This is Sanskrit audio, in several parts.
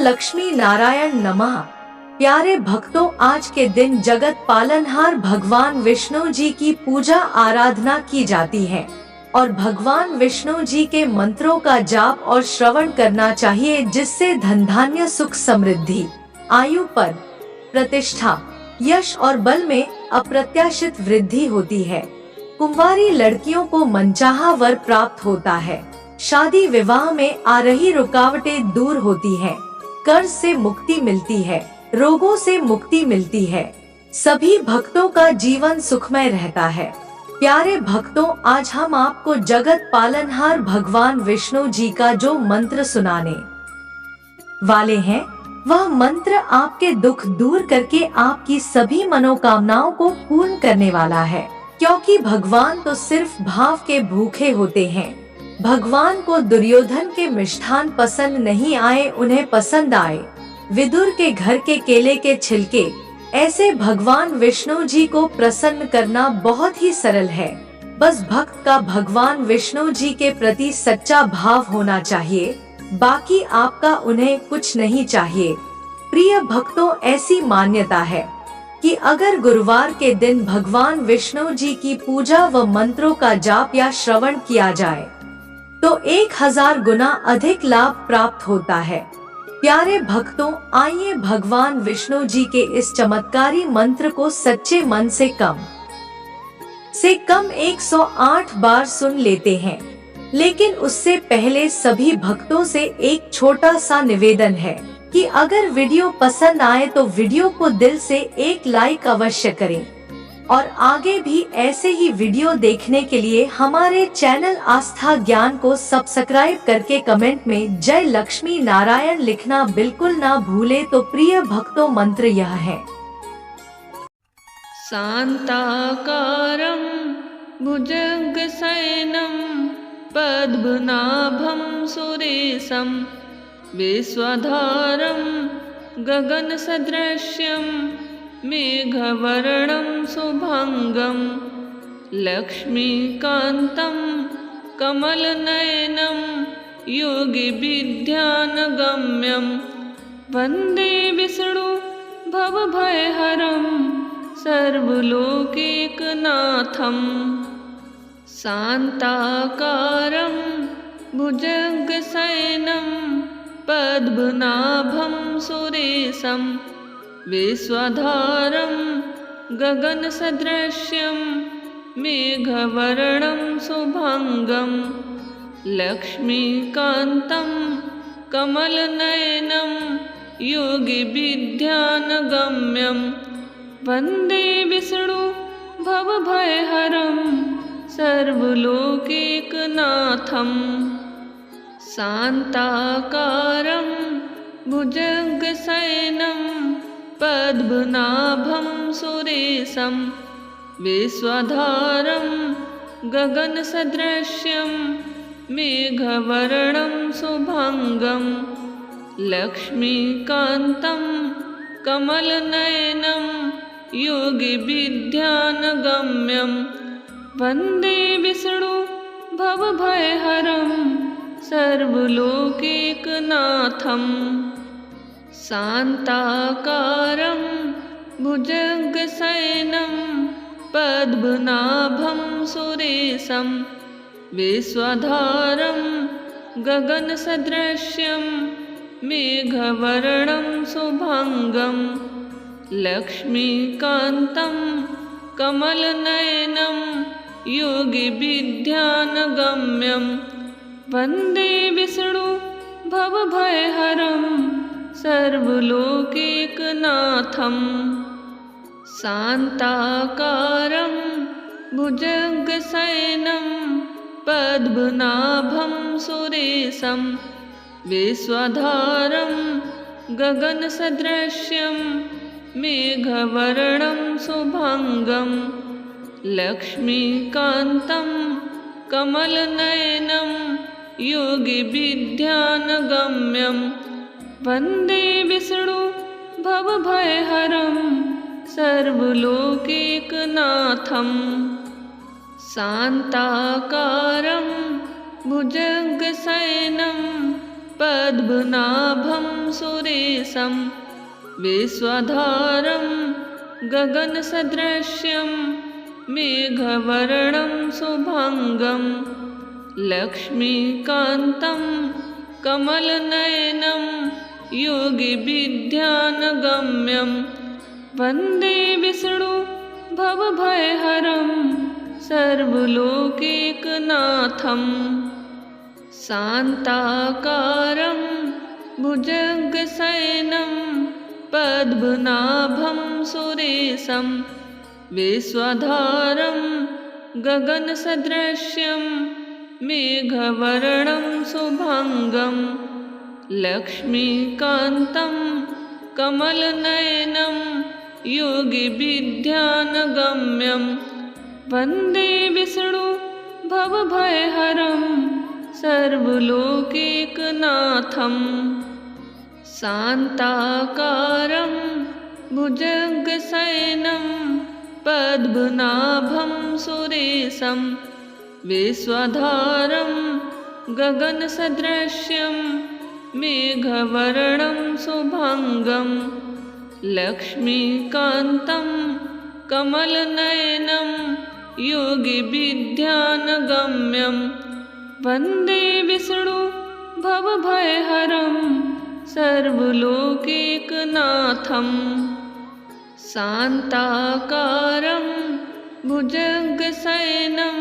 लक्ष्मी नारायण नमः। प्यारे भक्तों, आज के दिन जगत पालनहार भगवान विष्णु जी की पूजा आराधना की जाती है और भगवान विष्णु जी के मंत्रों का जाप और श्रवण करना चाहिए, जिससे धन धान्य सुख समृद्धि, आयु पद प्रतिष्ठा, यश और बल में अप्रत्याशित वृद्धि होती है। कुंवारी लड़कियों को मनचाहा वर प्राप्त होता है। शादी विवाह में आ रही रुकावटें दूर होती हैं। कर्ज से मुक्ति मिलती है, रोगों से मुक्ति मिलती है। सभी भक्तों का जीवन सुखमय रहता है। प्यारे भक्तों, आज हम आपको जगत पालनहार भगवान विष्णु जी का जो मंत्र सुनाने वाले हैं, वह मंत्र आपके दुख दूर करके आपकी सभी मनोकामनाओं को पूर्ण करने वाला है। क्योंकि भगवान तो सिर्फ भाव के भूखे होते हैं। भगवान को दुर्योधन के मिष्ठान पसंद नहीं आए, उन्हें पसंद आए विदुर के घर के केले के छिलके। ऐसे भगवान विष्णु जी को प्रसन्न करना बहुत ही सरल है। बस भक्त का भगवान विष्णु जी के प्रति सच्चा भाव होना चाहिए, बाकी आपका उन्हें कुछ नहीं चाहिए। प्रिय भक्तों, ऐसी मान्यता है कि अगर गुरुवार के दिन भगवान विष्णु जी की पूजा व मंत्रों का जाप या श्रवण किया जाए तो 1000 गुना अधिक लाभ प्राप्त होता है। प्यारे भक्तों, आइए भगवान विष्णु जी के इस चमत्कारी मंत्र को सच्चे मन से कम 108 बार सुन लेते हैं। लेकिन उससे पहले सभी भक्तों से एक छोटा सा निवेदन है कि अगर वीडियो पसंद आए तो वीडियो को दिल से एक लाइक अवश्य करें और आगे भी ऐसे ही वीडियो देखने के लिए हमारे चैनल आस्था ज्ञान को सब्सक्राइब करके कमेंट में जय लक्ष्मी नारायण लिखना बिल्कुल ना भूले। तो प्रिय भक्तों, मंत्र यह है। शांताकारं भुजगशयनं पद्मनाभं सुरेशं विश्वधारं गगनसदृश्यं मेघवर्णं शुभंगं लक्ष्मीकान्तं कमलनयनं योगिविद्यानगम्यं वन्दे विष्णु भवभयहरं सर्वलोकैकनाथं। शान्ताकारं भुजगशयनं पद्मनाभं सुरेशं विश्वधारं गगनसदृश्यं मेघवर्णं शुभंगं लक्ष्मीकान्तं कमलनयनं योगिविद्यानगम्यं वन्दे विष्णु भवभयहरं सर्वलोकैकनाथं। शान्ताकारं भुजगशयनं पद्मनाभं सुरेशं विश्वधारं गगनसदृश्यं मेघवर्णं शुभंगं लक्ष्मीकान्तं कमलनयनं योगिविद्यानगम्यं वन्दे विष्णु भवभयहरं सर्वलोकैकनाथं। शान्ताकारं भुजगशयनं पद्मनाभं सुरेशं विश्वधारं गगनसदृश्यं मेघवर्णं शुभंगं लक्ष्मीकान्तं कमलनयनं योगिविद्यानगम्यं वन्दे विष्णु भवभयहरं सर्वलोकैकनाथं। शान्ताकारं भुजगशयनं पद्मनाभं सुरेशं विश्वधारं गगनसदृश्यं मेघवर्णं शुभंगं लक्ष्मीकान्तं कमलनयनं योगिविद्यानगम्यं वन्दे विष्णु भवभयहरं सर्वलोकैकनाथं। शान्ताकारं भुजगशयनं पद्मनाभं सुरेशं विश्वधारं गगनसदृश्यं मेघवर्णं शुभांगं लक्ष्मीकान्तं कमलनयनं योगिविद्यानगम्यं वन्दे विष्णु भवभयहरं सर्वलोकैकनाथं शान्ताकारं भुजगशयनं पद्मनाभं सुरेशं विश्वधारं गगनसदृश्यं मेघवर्णं शुभांगं लक्ष्मीकान्तं कमलनयनं योगिविद्यानगम्यं वन्दे विष्णु भवभयहरं सर्वलोकैकनाथं शान्ताकारं भुजगशयनं पद्मनाभं सुरेशं विश्वधारं गगनसदृश्यं मेघवर्णं शुभांगं लक्ष्मीकान्तं कमलनयनं योगिविद्यानगम्यं वन्दे विष्णु भवभयहरं सर्वलोकैकनाथं शान्ताकारं भुजगशयनं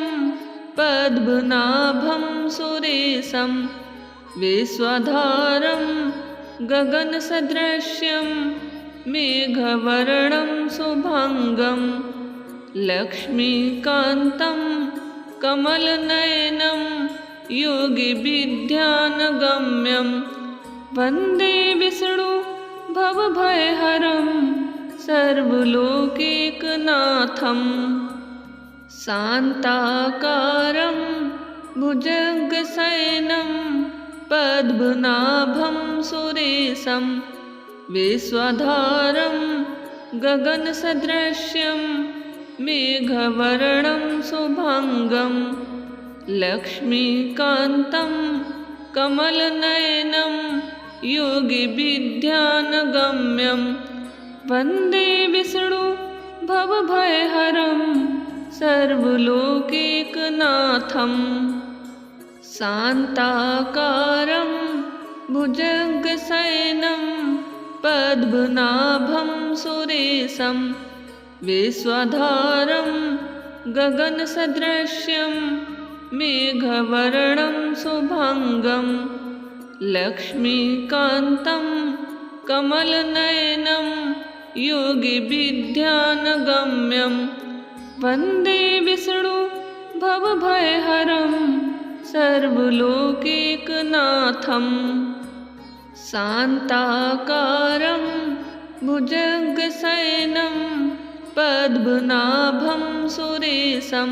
पद्मनाभं सुरेशं विश्वधारं गगनसदृश्यं मेघवर्णं शुभांगं लक्ष्मीकान्तं कमलनयनं योगिविद्यानगम्यं वन्दे विष्णु भवभयहरं सर्वलोकैकनाथं शान्ताकारं भुजगशयनं पद्मनाभं सुरेशं विश्वधारं गगनसदृश्यं मेघवर्णं शुभांगं लक्ष्मीकान्तं कमलनयनं योगिविद्यानगम्यं वन्दे विष्णु भवभयहरं सर्वलोकैकनाथं शान्ताकारं भुजगशयनं पद्मनाभं सुरेशं विश्वधारं गगनसदृश्यं मेघवर्णं शुभांगं लक्ष्मीकान्तं कमलनयनं योगिविद्यानगम्यं वन्दे विष्णु भवभयहरं सर्वलोकैकनाथं शान्ताकारं भुजगशयनं पद्मनाभं सुरेशं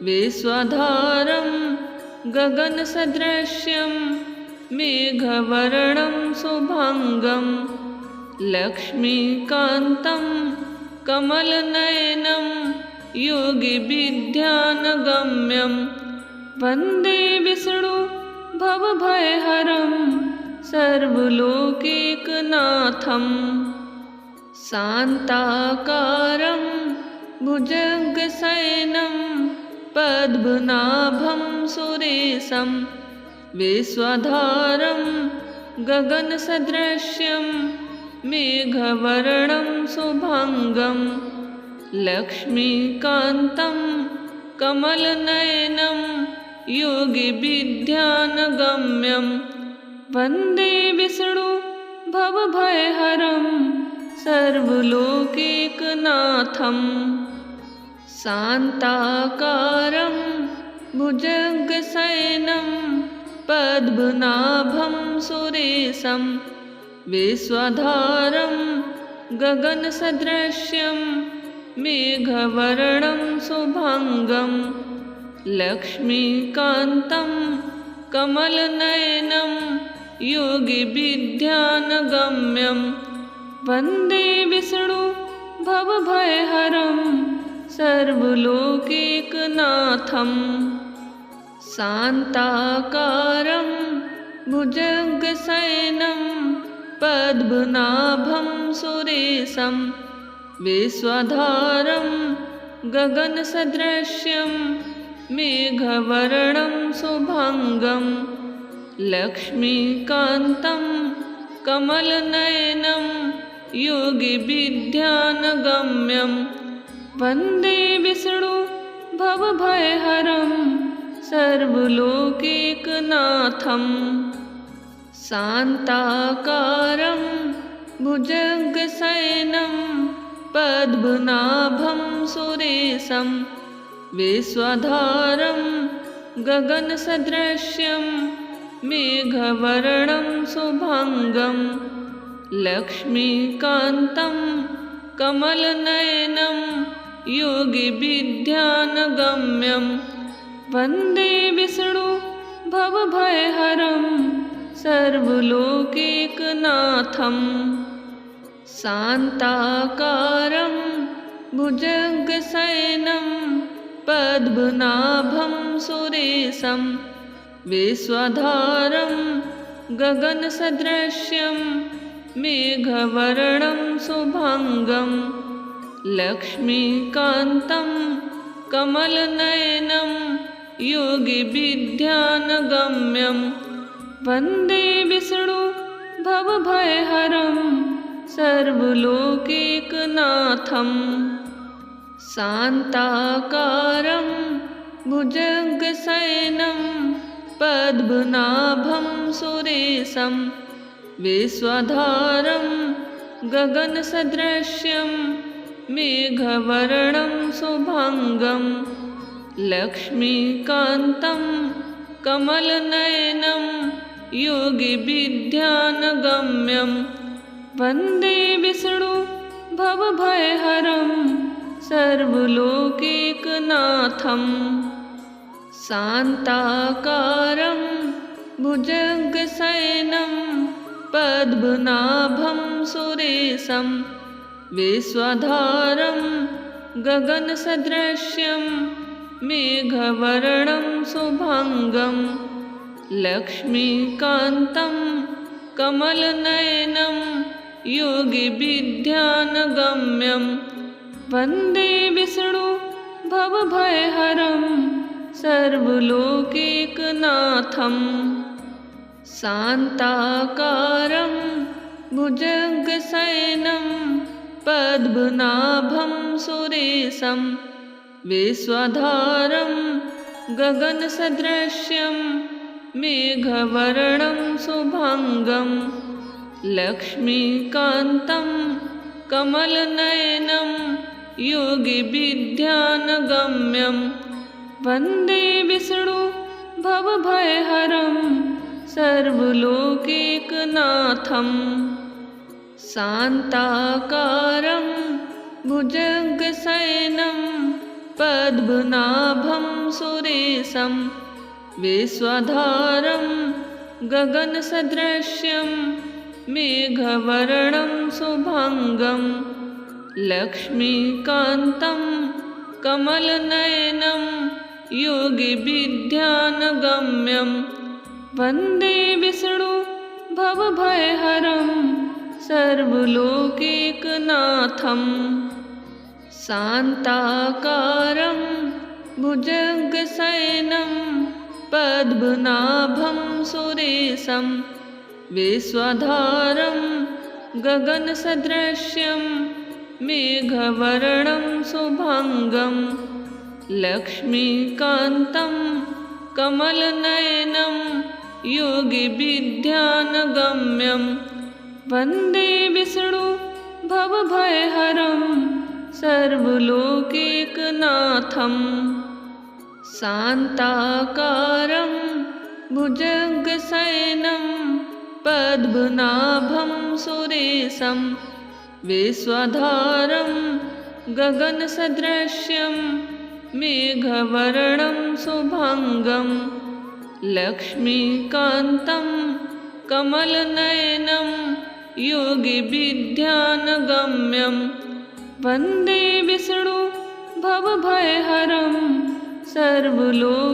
विश्वधारं गगनसदृश्यं मेघवर्णं शुभांगं लक्ष्मीकान्तं कमलनयनं योगिविद्यानगम्यं वन्दे विष्णु भवभयहरं सर्वलोकैकनाथं शान्ताकारं भुजगशयनं पद्मनाभं सुरेशं विश्वधारं गगनसदृश्यं मेघवर्णं शुभांगं लक्ष्मीकान्तं कमलनयनं योगिविद्यानगम्यं वन्दे विष्णु भवभयहरं सर्वलोकैकनाथं शान्ताकारं भुजगशयनं पद्मनाभं सुरेशं विश्वधारं गगनसदृश्यं मेघवर्णं शुभांगं लक्ष्मीकान्तं कमलनयनं योगिविद्यानगम्यं वन्दे विष्णु भवभयहरं सर्वलोकैकनाथं शान्ताकारं भुजगशयनं पद्मनाभं सुरेशं विश्वधारं गगनसदृशं मेघवर्णं शुभांगं लक्ष्मीकान्तं कमलनयनं योगिविद्यानगम्यं वन्दे विष्णु भवभयहरं सर्वलोकैकनाथं शान्ताकारं भुजगशयनं पद्मनाभं सुरेशं विश्वधारं गगनसदृशं मेघवर्णं शुभांगं लक्ष्मीकान्तं कमलनयनं योगिविद्यानगम्यं वन्दे विष्णु भवभयहरं सर्वलोकैकनाथं शान्ताकारं भुजगशयनं पद्मनाभं सुरेशं विश्वधारं गगनसदृशं मेघवर्णं शुभांगं लक्ष्मीकान्तं कमलनयनं योगिविद्यानगम्यं वन्दे विष्णु भवभयहरं सर्वलोकैकनाथं शान्ताकारं भुजगशयनं पद्मनाभं सुरेशं विश्वधारं गगनसदृशं मेघवर्णं शुभांगं लक्ष्मीकान्तं कमलनयनं योगिविद्यानगम्यं वन्दे विष्णु भवभयहरं सर्वलोकैकनाथं शान्ताकारं भुजगशयनं पद्मनाभं सुरेशं विश्वधारं गगनसदृशं मेघवर्णं शुभांगं लक्ष्मीकान्तं कमलनयनं योगिविद्यानगम्यं वन्दे विष्णु भवभयहरं सर्वलोकैकनाथं शान्ताकारं भुजगशयनं पद्मनाभं सुरेशं विश्वधारं गगनसदृशं मेघवर्णं शुभांगं लक्ष्मीकान्तं कमलनयनं योगिविद्यानगम्यं वन्दे विष्णु भवभयहरं सर्वलोकैकनाथं शान्ताकारं भुजगशयनं पद्मनाभं सुरेशं विश्वधारं गगनसदृशं मेघवर्णं शुभांगं लक्ष्मीकान्तं कमलनयनं योगिविद्यानगम्यं वन्दे विष्णु भवभयहरं सर्वलोकैकनाथं शान्ताकारं भुजगशयनं पद्मनाभं सुरेशं विश्वधारं गगनसदृशं मेघवर्णं शुभांगं लक्ष्मीकान्तं कमलनयनं योगिविद्यानगम्यं वन्दे विष्णु भवभयहरं सर्वलोकैकनाथं शान्ताकारं भुजगशयनं पद्मनाभं सुरेशं विश्वधारं गगनसदृशं मेघवर्णं शुभांगं लक्ष्मीकान्तं कमलनयनं योगिविद्यानगम्यं वन्दे विष्णु भवभयहरं सर्वलोकैकनाथं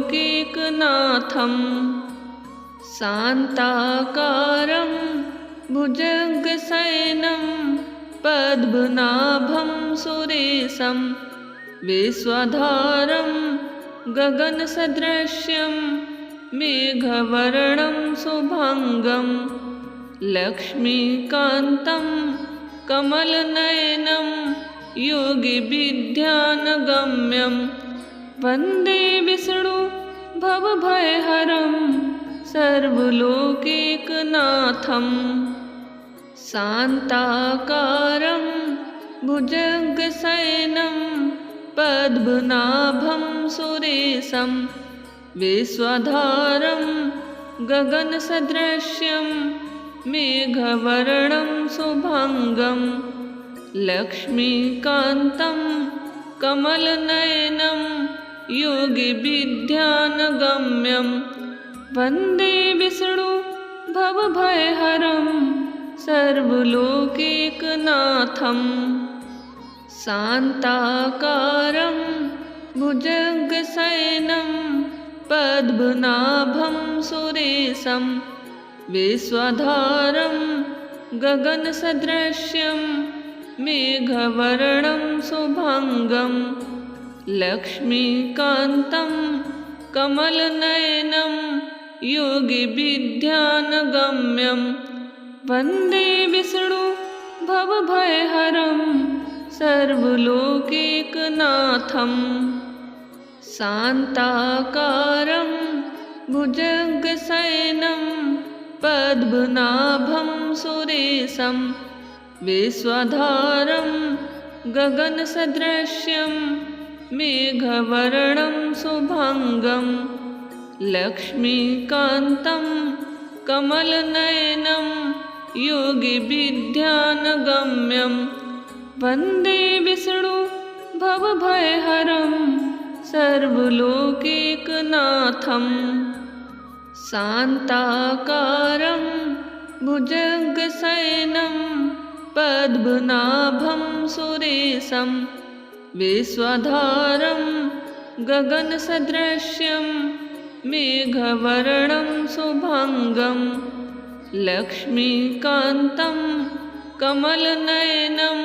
शान्ताकारं भुजगशयनं पद्मनाभं सुरेशं विश्वधारं गगनसदृशं मेघवर्णं शुभांगं लक्ष्मीकान्तं कमलनयनं योगिविद्यानगम्यं वन्दे विष्णु भवभयहरं सर्वलोकैकनाथं शान्ताकारं भुजगशयनं पद्मनाभं सुरेशं विश्वधारं गगनसदृशं मेघवर्णं शुभांगं लक्ष्मीकान्तं कमलनयनं योगिविद्यानगम्यं वन्दे विष्णु भवभयहरं सर्वलोकैकनाथं शान्ताकारं भुजगशयनं पद्मनाभं सुरेशं विश्वधारं गगनसदृशं मेघवर्णं शुभांगं लक्ष्मीकान्तं कमलनयनं योगिविद्यानगम्यं वन्दे विष्णु भवभयहरं सर्वलोकैकनाथं शान्ताकारं भुजगशयनं पद्मनाभं सुरेशं विश्वधारं गगनसदृशं मेघवर्णं शुभांगं लक्ष्मीकान्तं कमलनयनं योगिविद्यानगम्यं वन्दे विष्णु भवभयहरं सर्वलोकैकनाथं शान्ताकारं भुजगशयनं पद्मनाभं सुरेशं विश्वधारं गगनसदृशं मेघवर्णं शुभांगं लक्ष्मीकान्तं कमलनयनं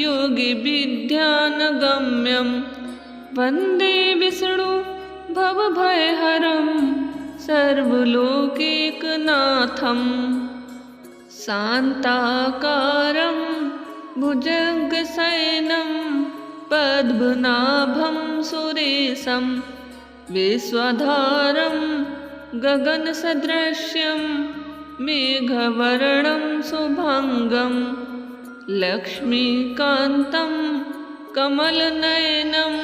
योगिविद्यानगम्यं वन्दे विष्णु भवभयहरं सर्वलोकैकनाथं शान्ताकारं भुजगशयनं पद्मनाभं सुरेशं विश्वधारं गगनसदृशं मेघवर्णं शुभांगं लक्ष्मीकान्तं कमलनयनं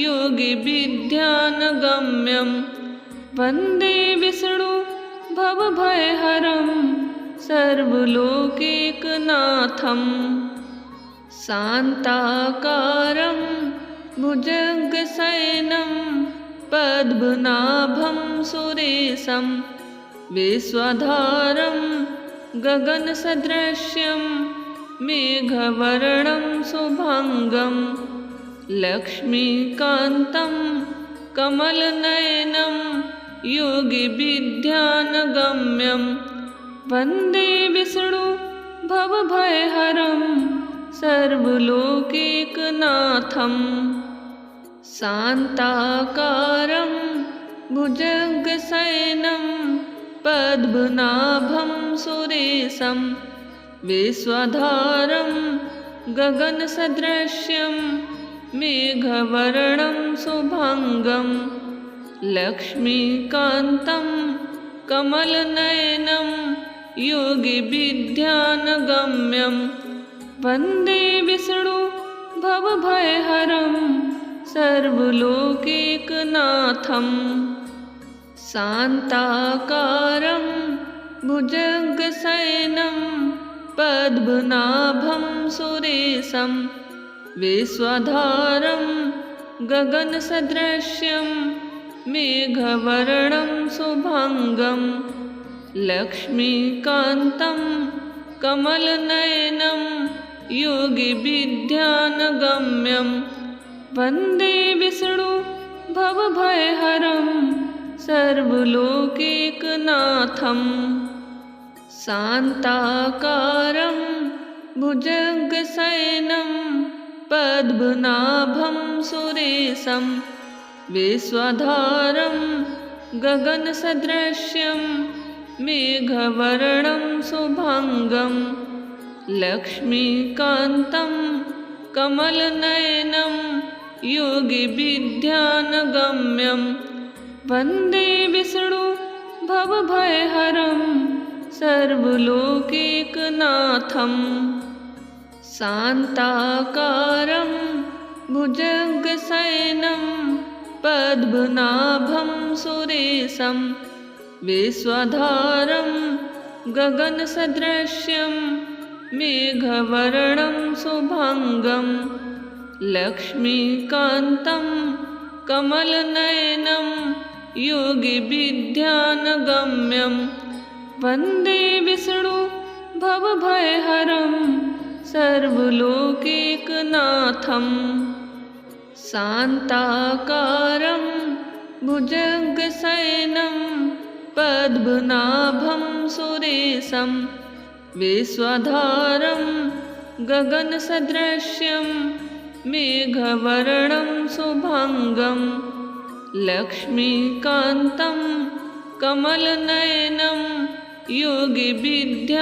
योगिविद्यानगम्यं वन्दे विष्णु भवभयहरं सर्वलोकैकनाथं शान्ताकारं भुजगशयनं पद्मनाभं सुरेशं विश्वधारं गगनसदृशं मेघवर्णं शुभांगं लक्ष्मीकान्तं कमलनयनं योगिविद्यानगम्यं वन्दे विष्णु भवभयहरं सर्वलोकैकनाथं शान्ताकारं भुजगशयनं पद्मनाभं सुरेशं विश्वधारं गगनसदृशं मेघवर्णं शुभांगं लक्ष्मीकान्तं कमलनयनं योगिविद्यानगम्यं वन्दे विष्णु भवभयहरं सर्वलोकैकनाथं शान्ताकारं भुजगशयनं पद्मनाभं सुरेशं विश्वधारं गगनसदृशं मेघवर्णं शुभांगं लक्ष्मीकान्तं कमलनयनं योगिविद्यानगम्यं वन्दे विष्णु भवभयहरं सर्वलोकैकनाथं शान्ताकारं भुजगशयनं पद्मनाभं सुरेशं विश्वधारं गगनसदृशं मेघवर्णं शुभांगं लक्ष्मीकान्तं कमलनयनं योगिविद्यानगम्यं वन्दे विष्णु भवभयहरं सर्वलोकैकनाथं शान्ताकारं भुजगशयनं पद्मनाभं सुरेशं विश्वधारं गगनसदृशं मेघवर्णं शुभांगं लक्ष्मीकान्तं कमलनयनं योगिविद्यानगम्यं वन्दे विष्णु भवभयहरं सर्वलोकैकनाथं शान्ताकारं भुजगशयनं पद्मनाभं सुरेशं विश्वधारं गगनसदृशं मेघवर्णं शुभांगं लक्ष्मीकान्तं कमलनयनं योगिविद्यानगम्यं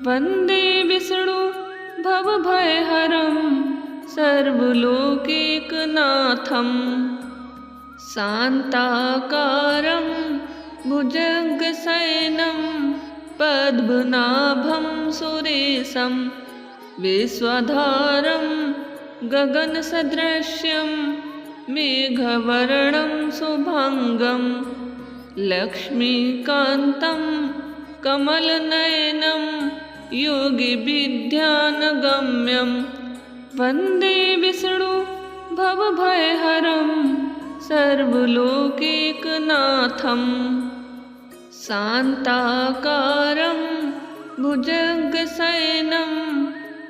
वन्दे विष्णु भवभयहरं सर्वलोकैकनाथं शान्ताकारं भुजगशयनं पद्मनाभं सुरेशं विश्वधारं गगनसदृशं मेघवर्णं शुभांगं लक्ष्मीकान्तं कमलनयनं योगिविद्यानगम्यं वन्दे विष्णु भवभयहरं सर्वलोकैकनाथं शान्ताकारं भुजगशयनं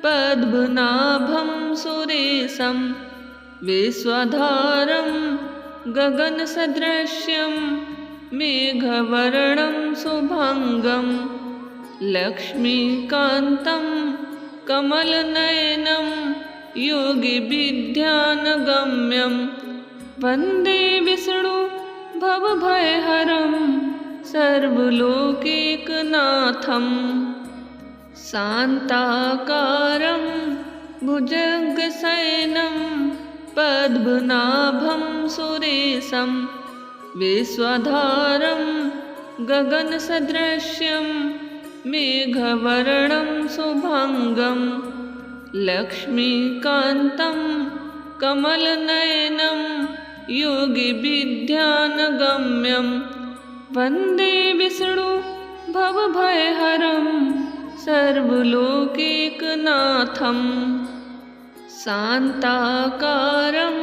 पद्मनाभं सुरेशं विश्वधारं गगनसदृशं मेघवर्णं शुभांगं लक्ष्मीकान्तं कमलनयनं योगिविद्यानगम्यं वन्दे विष्णु भवभयहरं सर्वलोकैकनाथं शान्ताकारं भुजगशयनं पद्मनाभं सुरेशं विश्वधारं गगनसदृशं मेघवर्णं शुभांगं लक्ष्मीकान्तं कमलनयनं योगिविद्यानगम्यं वन्दे विष्णु भवभयहरं सर्वलोकैकनाथं शान्ताकारं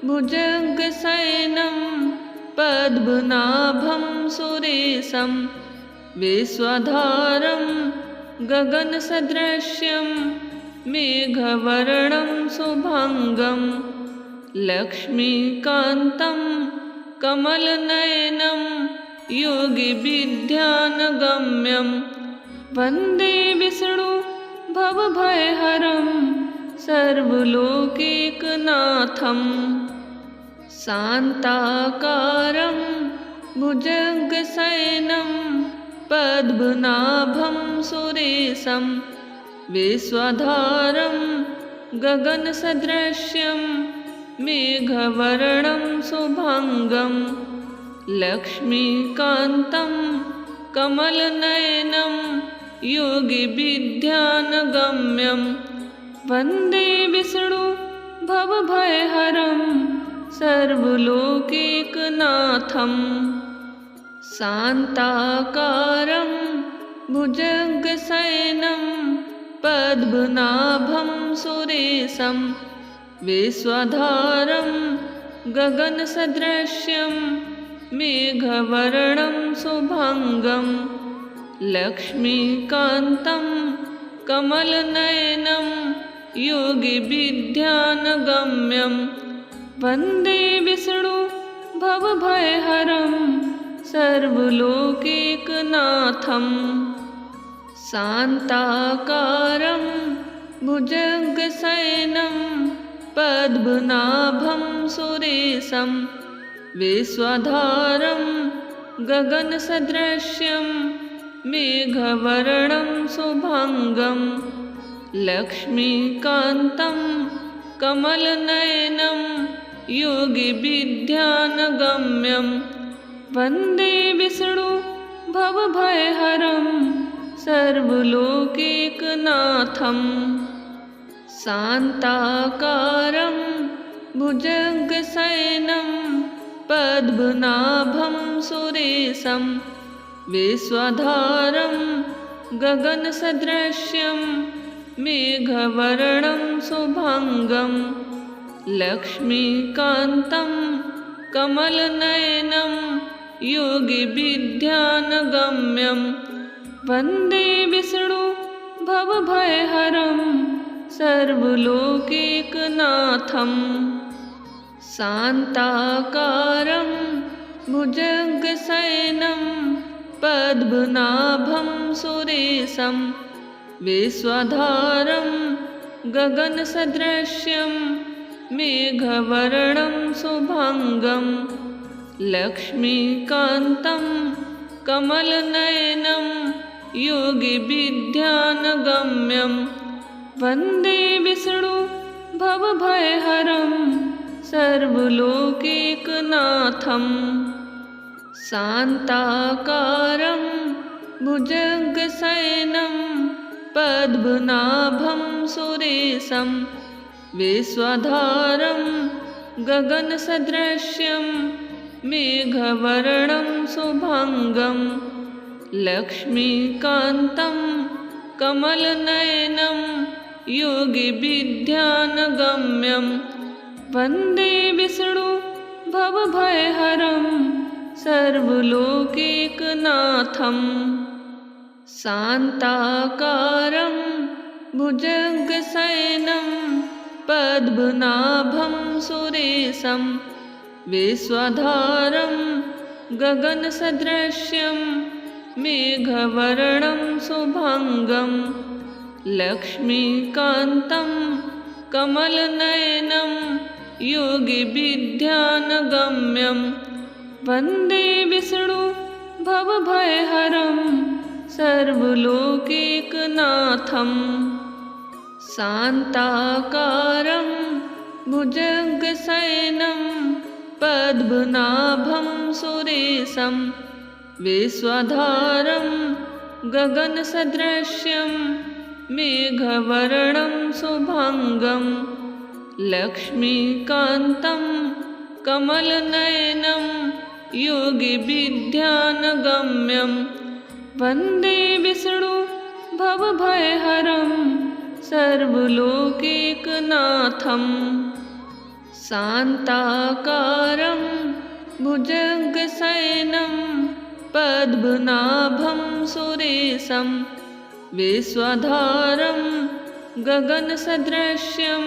भुजगशयनं पद्मनाभं सुरेशं विश्वधारं गगनसदृशं मेघवर्णं शुभांगं लक्ष्मीकान्तं कमलनयनं योगिविद्यानगम्यं वन्दे विष्णु भवभयहरं सर्वलोकैकनाथं शान्ताकारं भुजगशयनं पद्मनाभं सुरेशं विश्वधारं गगनसदृशं मेघवर्णं शुभांगं लक्ष्मीकान्तं कमलनयनं योगिविद्यानगम्यं वन्दे विष्णु भवभयहरं सर्वलोकैकनाथं शान्ताकारं भुजगशयनं पद्मनाभं सुरेशं विश्वधारं गगनसदृशं मेघवर्णं शुभांगं लक्ष्मीकान्तं कमलनयनं योगिविद्यानगम्यं वन्दे विष्णु भवभयहरं सर्वलोकैकनाथं शान्ताकारं भुजगशयनं पद्मनाभं सुरेशं विश्वधारं गगनसदृशं मेघवर्णं शुभांगं लक्ष्मीकान्तं कमलनयनं योगिविद्यानगम्यं वन्दे विष्णु भवभयहरं सर्वलोकैकनाथं शान्ताकारं भुजगशयनं पद्मनाभं सुरेशं विश्वधारं गगनसदृशं मेघवर्णं शुभांगं लक्ष्मीकान्तं कमलनयनं योगिविद्यानगम्यं वन्दे विष्णु भवभयहरं सर्वलोकैकनाथं शान्ताकारं भुजगशयनं पद्मनाभं सुरेशं विश्वधारं गगनसदृशं मेघवर्णं शुभांगं लक्ष्मीकान्तं कमलनयनं योगिविद्यानगम्यं वन्दे विष्णु भवभयहरं सर्वलोकैकनाथं शान्ताकारं भुजगशयनं पद्मनाभं सुरेशं विश्वधारं गगनसदृशं मेघवर्णं शुभांगं लक्ष्मीकान्तं कमलनयनं योगिविद्यानगम्यं वन्दे विष्णु भवभयहरं सर्वलोकैकनाथं शान्ताकारं भुजगशयनं पद्मनाभं सुरेशं विश्वधारं गगनसदृशं मेघवर्णं शुभांगं लक्ष्मीकान्तं कमलनयनं योगिविद्यानगम्यं वन्दे विष्णु भवभयहरं सर्वलोकैकनाथं शान्ताकारं भुजगशयनं पद्मनाभं सुरेशं विश्वधारं गगनसदृशं मेघवर्णं शुभांगं लक्ष्मीकान्तं कमलनयनं योगिविद्यानगम्यं वन्दे विष्णु भवभयहरं सर्वलोकैकनाथं शान्ताकारं भुजगशयनं पद्मनाभं सुरेशं विश्वधारं गगनसदृशं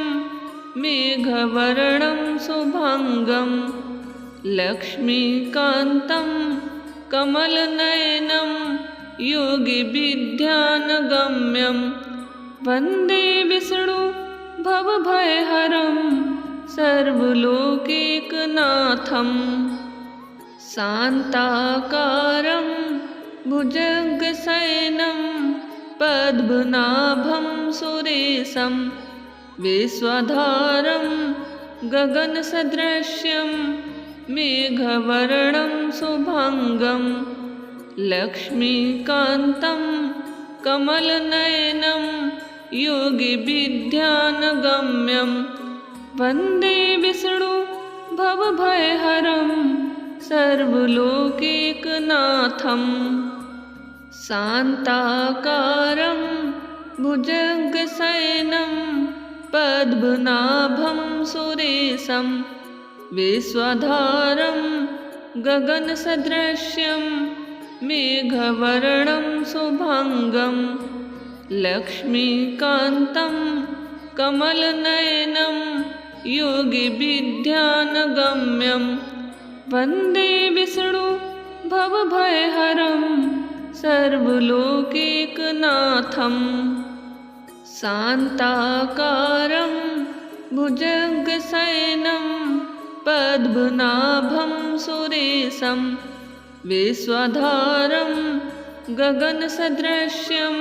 मेघवर्णं शुभांगं लक्ष्मीकान्तं कमलनयनं योगिविद्यानगम्यं वन्दे विष्णु भवभयहरं सर्वलोकैकनाथं शान्ताकारं भुजगशयनं पद्मनाभं सुरेशं विश्वधारं गगनसदृशं मेघवर्णं शुभांगं लक्ष्मीकान्तं कमलनयनं योगिविद्यानगम्यं वन्दे विष्णु भवभयहरं सर्वलोकैकनाथं शान्ताकारं भुजगशयनं पद्मनाभं सुरेशं विश्वधारं गगनसदृशं मेघवर्णं शुभांगं लक्ष्मीकान्तं कमलनयनं योगिविद्यानगम्यं वन्दे विष्णु भवभयहरं सर्वलोकैकनाथं शान्ताकारं भुजगशयनं पद्मनाभं सुरेशं विश्वधारं गगनसदृशं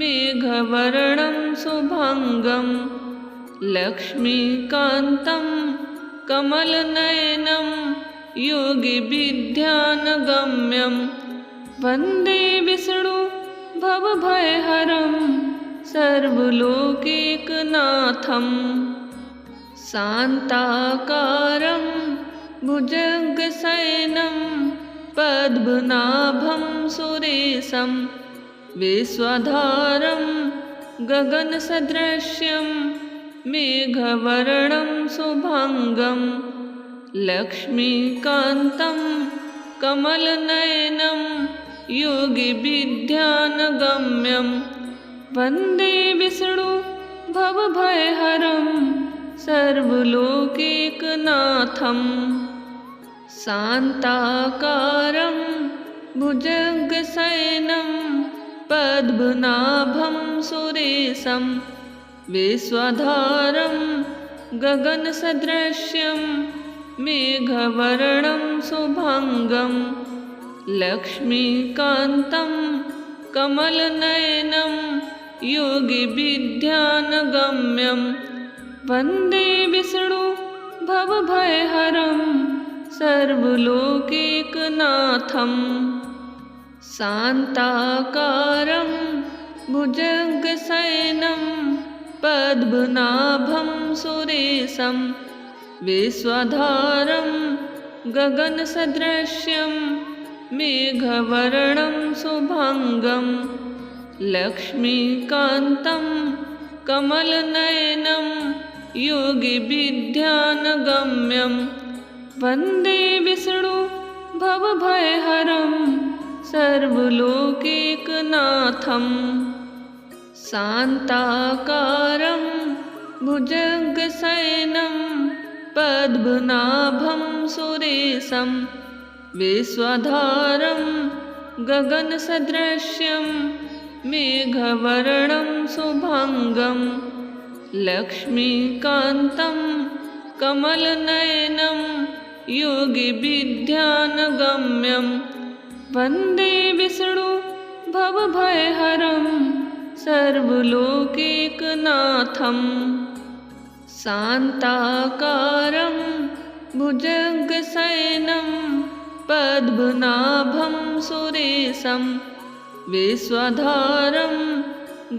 मेघवर्णं शुभांगं लक्ष्मीकान्तं कमलनयनं योगिविद्यानगम्यं वन्दे विष्णु भवभयहरं सर्वलोकैकनाथं शान्ताकारं भुजगशयनं पद्मनाभं सुरेशं विश्वधारं गगनसदृशं मेघवर्णं शुभांगं लक्ष्मीकान्तं कमलनयनं योगिविद्यानगम्यं वन्दे विष्णु भवभयहरं सर्वलोकैकनाथं शान्ताकारं भुजगशयनं पद्मनाभं सुरेशं विश्वधारं गगनसदृशं मेघवर्णं शुभांगं लक्ष्मीकान्तं कमलनयनं योगिविद्यानगम्यं वन्दे विष्णु भवभयहरं सर्वलोकैकनाथं शान्ताकारं भुजगशयनं पद्मनाभं सुरेशं विश्वधारं गगनसदृशं मेघवर्णं शुभांगं लक्ष्मीकान्तं कमलनयनं योगिविद्यानगम्यं वन्दे विष्णु भवभयहरं सर्वलोकैकनाथं शान्ताकारं भुजगशयनं पद्मनाभं सुरेशं विश्वधारं गगनसदृशं मेघवर्णं शुभांगं लक्ष्मीकान्तं कमलनयनं योगिविद्यानगम्यं वन्दे विष्णु भवभयहरं सर्वलोकैकनाथं शान्ताकारं भुजगशयनं पद्मनाभं सुरेशं विश्वधारं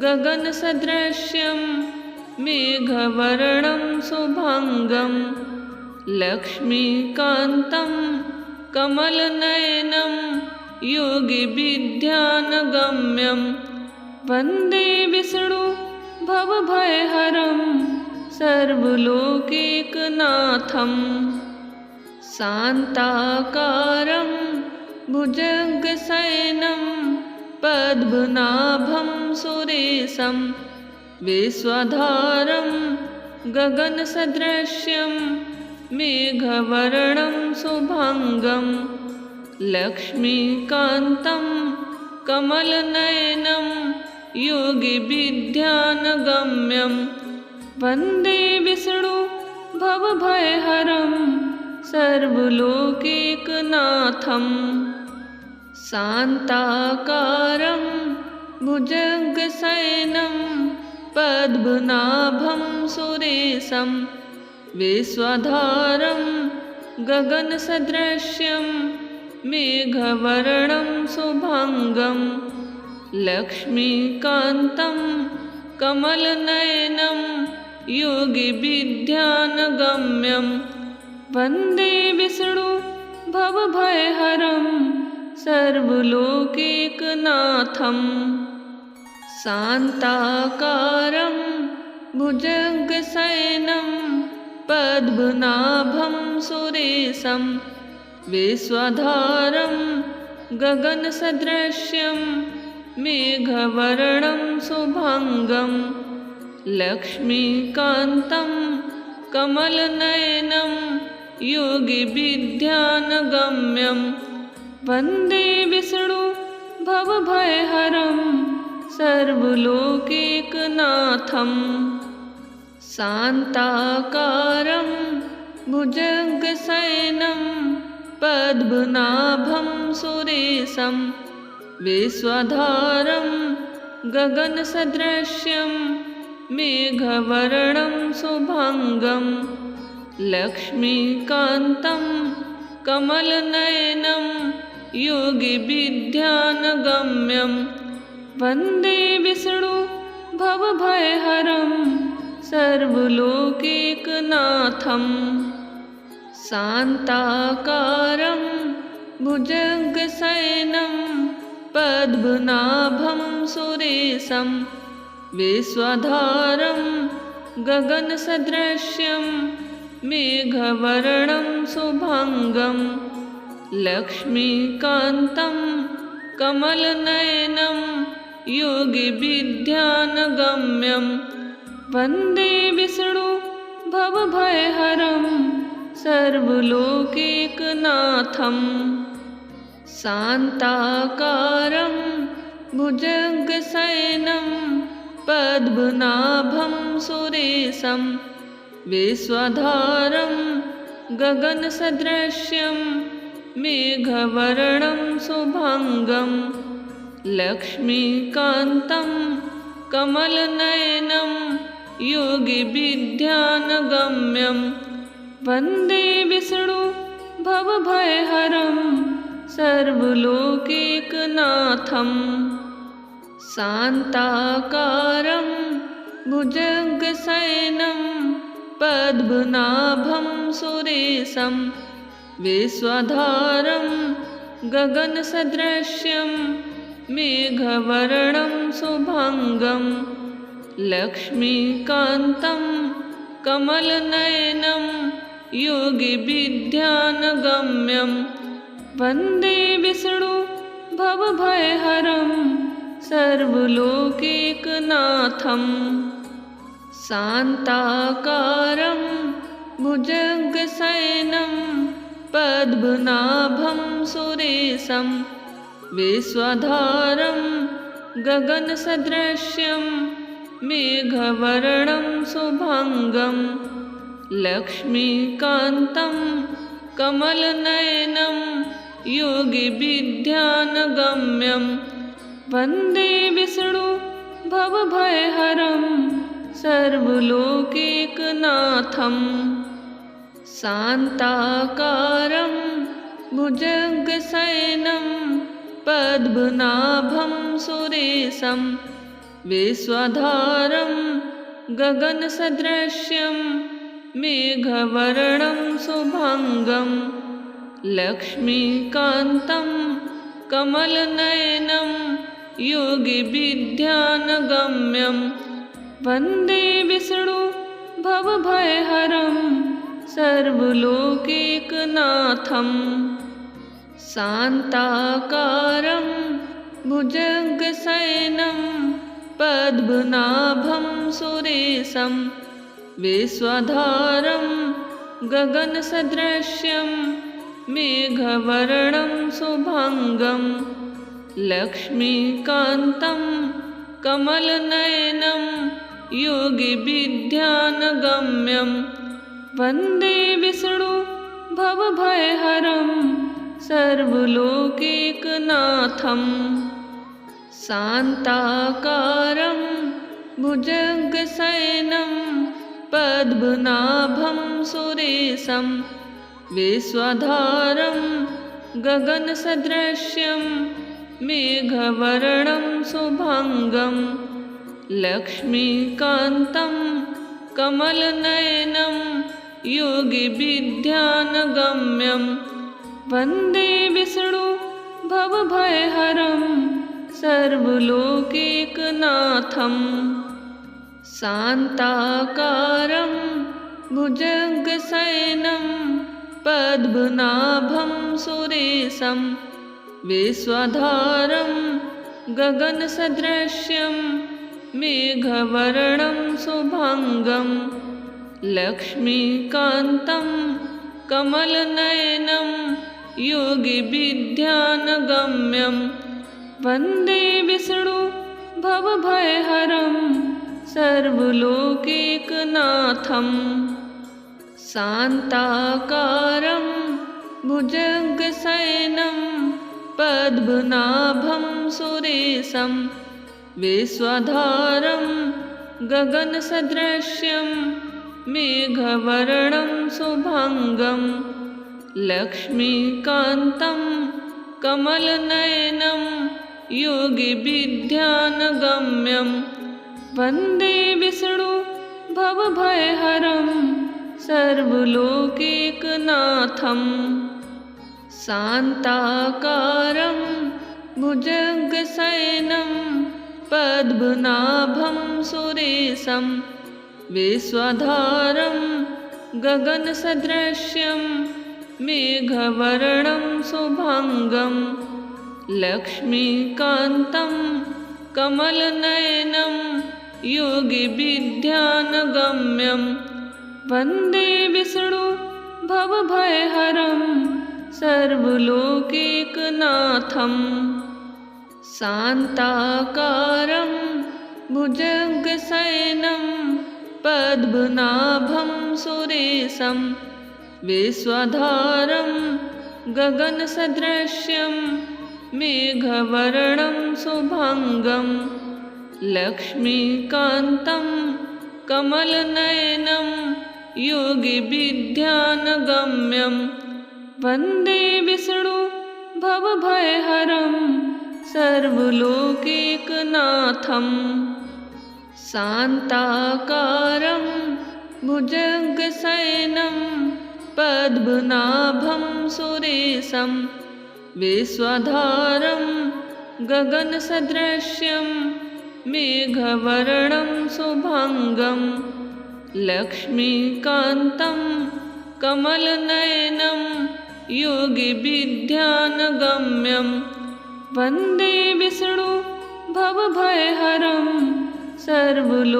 गगनसदृशं मेघवर्णं शुभांगं लक्ष्मीकान्तं कमलनयनं योगिविद्यानगम्यं वन्दे विष्णु भवभयहरं सर्वलोकैकनाथं शान्ताकारं भुजगशयनं पद्मनाभं सुरेशं विश्वधारं गगनसदृशं मेघवर्णं शुभांगं लक्ष्मीकान्तं कमलनयनं योगिविद्यानगम्यं वन्दे विष्णु भवभयहरं सर्वलोकैकनाथं शान्ताकारं भुजगशयनं पद्मनाभं सुरेशं विश्वधारं गगनसदृशं मेघवर्णं शुभांगं लक्ष्मीकान्तं कमलनयनं योगिविद्यानगम्यं वन्दे विष्णु भवभयहरं सर्वलोकैकनाथं शान्ताकारं भुजगशयनं पद्मनाभं सुरेशं विश्वधारं गगनसदृशं मेघवर्णं शुभांगं लक्ष्मीकान्तं कमलनयनं योगिभिर्ध्यानगम्यं वन्दे विष्णु भवभयहरं सर्वलोकैकनाथम् शान्ताकारं भुजगशयनं पद्मनाभं सुरेशं विश्वधारं गगनसदृशं मेघवर्णं शुभांगं लक्ष्मीकान्तं कमलनयनं योगिभिर्ध्यानगम्यं वन्दे विष्णु भवभयहरं सर्वलोकैकनाथम् शान्ताकारं भुजगशयनं पद्मनाभं सुरेशं विश्वधारं गगनसदृशं मेघवर्णं शुभांगं लक्ष्मीकान्तं कमलनयनं योगिभिर्ध्यानगम्यं वन्दे विष्णु भवभयहरं सर्वलोकैकनाथम् शान्ताकारं भुजगशयनं पद्मनाभं सुरेशं विश्वधारं गगनसदृशं मेघवर्णं शुभांगं लक्ष्मीकान्तं कमलनयनं योगिभिर्ध्यानगम्यं वन्दे विष्णु भवभयहरं सर्वलोकैकनाथम् शान्ताकारं भुजगशयनं पद्मनाभं सुरेशं विश्वधारं गगनसदृशं मेघवर्णं शुभांगं लक्ष्मीकान्तं कमलनयनं योगिभिर्ध्यानगम्यं वन्दे विष्णु भवभयहरं सर्वलोकैकनाथम् शान्ताकारं भुजगशयनं पद्मनाभं सुरेशं विश्वधारं गगनसदृशं मेघवर्णं शुभांगं लक्ष्मीकान्तं कमलनयनं योगिभिर्ध्यानगम्यं वन्दे विष्णु भवभयहरं सर्वलोकैकनाथम् शान्ताकारं भुजगशयनं पद्मनाभं सुरेशं विश्वधारं गगनसदृशं मेघवर्णं शुभांगं लक्ष्मीकान्तं कमलनयनं योगिभिर्ध्यानगम्यं वन्दे विष्णु भवभयहरं सर्वलोकैकनाथम् शान्ताकारं भुजगशयनं पद्मनाभं सुरेशं विश्वधारं गगनसदृशं मेघवर्णं शुभांगं लक्ष्मीकान्तं कमलनयनं योगिभिर्ध्यानगम्यं वन्दे विष्णु भवभयहरं सर्वलोकैकनाथम् शान्ताकारं भुजगशयनं पद्मनाभं सुरेशं विश्वधारं गगनसदृशं मेघवर्णं शुभांगं लक्ष्मीकान्तं कमलनयनं योगिभिर्ध्यानगम्यं वन्दे विष्णु भवभयहरं सर्वलोकैकनाथम् शान्ताकारं भुजगशयनं पद्मनाभं सुरेशं विश्वधारं गगनसदृशं मेघवर्णं शुभांगं लक्ष्मीकान्तं कमलनयनं योगिभिर्ध्यानगम्यं वन्दे विष्णु भवभयहरं सर्वलोकैकनाथं शान्ताकारं भुजगशयनं पद्मनाभं सुरेशं विश्वधारं गगनसदृशं मेघवर्णं शुभांगं लक्ष्मीकान्तं कमलनयनं योगिभिर्ध्यानगम्यं वन्दे विष्णु भवभयहरं सर्वलोकैकनाथं शान्ताकारं भुजगशयनं पद्मनाभं सुरेशं विश्वधारं गगनसदृशं मेघवर्णं शुभांगं लक्ष्मीकान्तं कमलनयनं योगिभिर्ध्यानगम्यं वन्दे विष्णु भवभयहरं सर्वलोकैकनाथं शान्ताकारं भुजगशयनं पद्मनाभं सुरेशं विश्वधारं गगनसदृशं मेघवर्णं शुभांगं लक्ष्मीकान्तं कमलनयनं योगिभिर्ध्यानगम्यं वन्दे विष्णु भवभयहरं सर्वलोकैकनाथं शान्ताकारं भुजगशयनं पद्मनाभं सुरेशं विश्वधारं गगनसदृशं मेघवर्णं शुभांगं लक्ष्मीकान्तं कमलनयनं योगिभिर्ध्यानगम्यं वन्दे विष्णु भवभयहरं सर्वलोकैकनाथं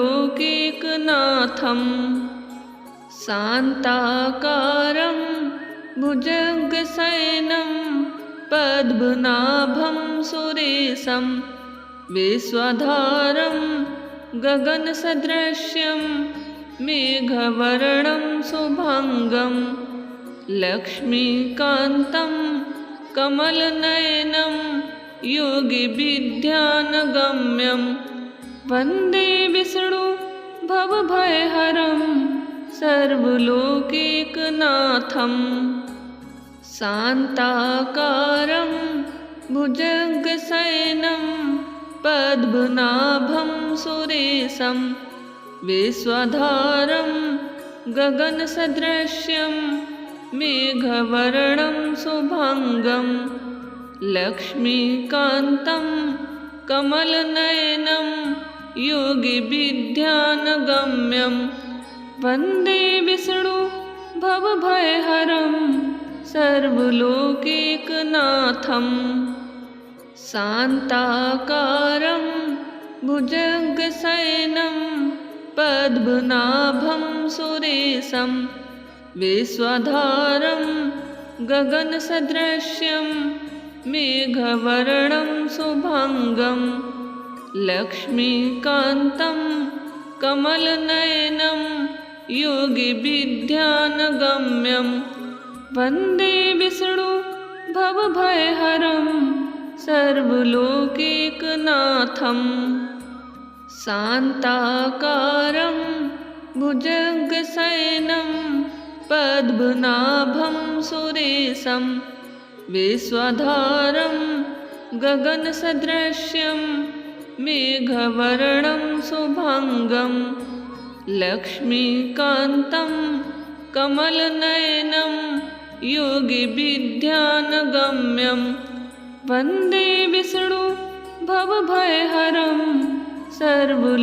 शान्ताकारं भुजगशयनं पद्मनाभं सुरेशं विश्वधारं गगनसदृशं मेघवर्णं शुभांगं लक्ष्मीकान्तं कमलनयनं योगिभिर्ध्यानगम्यं वन्दे विष्णु भवभयहरं सर्वलोकैकनाथं शान्ताकारं भुजगशयनं पद्मनाभं सुरेशं विश्वधारं गगनसदृशं मेघवर्णं शुभांगं लक्ष्मीकान्तं कमलनयनं योगिभिर्ध्यानगम्यं वन्दे विष्णु भवभयहरं सर्वलोकैकनाथं शान्ताकारं भुजगशयनं पद्मनाभं सुरेशं विश्वधारं गगनसदृशं मेघवर्णं शुभांगं लक्ष्मीकान्तं कमलनयनं योगिभिर्ध्यानगम्यं वन्दे विष्णु भवभयहरं सर्वलोकैकनाथं शान्ताकारं भुजगशयनं पद्मनाभं सुरेशं विश्वधारं गगनसदृशं मेघवर्णं शुभांगं लक्ष्मीकान्तं कमलनयनं योगिभिर्ध्यानगम्यं वन्दे विष्णु भवभयहरं सर्वलोकैकनाथं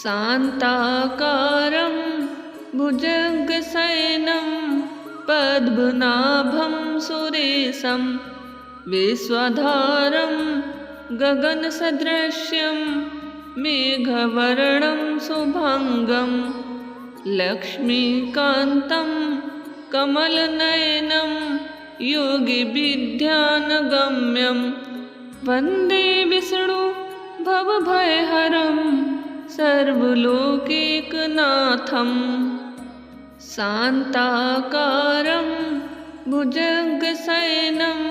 शान्ताकारं भुजगशयनं पद्मनाभं सुरेशं विश्वधारं गगनसदृशं मेघवर्णं शुभांगं लक्ष्मीकान्तं कमलनयनं योगिविद्यानगम्यं वन्दे विष्णु भवभयहरं सर्वलोकैकनाथं। शान्ताकारं भुजगशयनं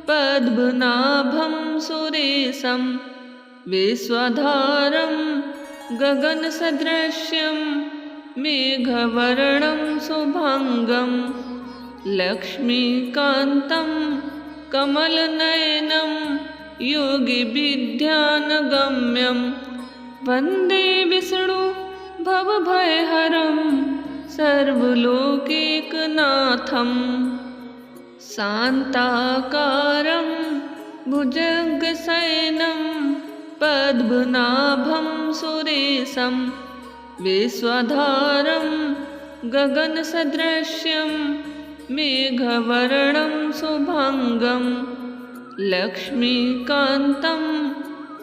पद्मनाभं सुरेशं विश्वधारं गगनसदृशं मेघवर्णं शुभांगं लक्ष्मीकान्तं कमलनयनं योगिविद्यानगम्यं वन्दे विष्णु भवभयहरं सर्वलोकैकनाथं। शान्ताकारं भुजगशयनं पद्मनाभं सुरेशं विश्वधारं गगनसदृशं मेघवर्णं शुभांगं लक्ष्मीकान्तं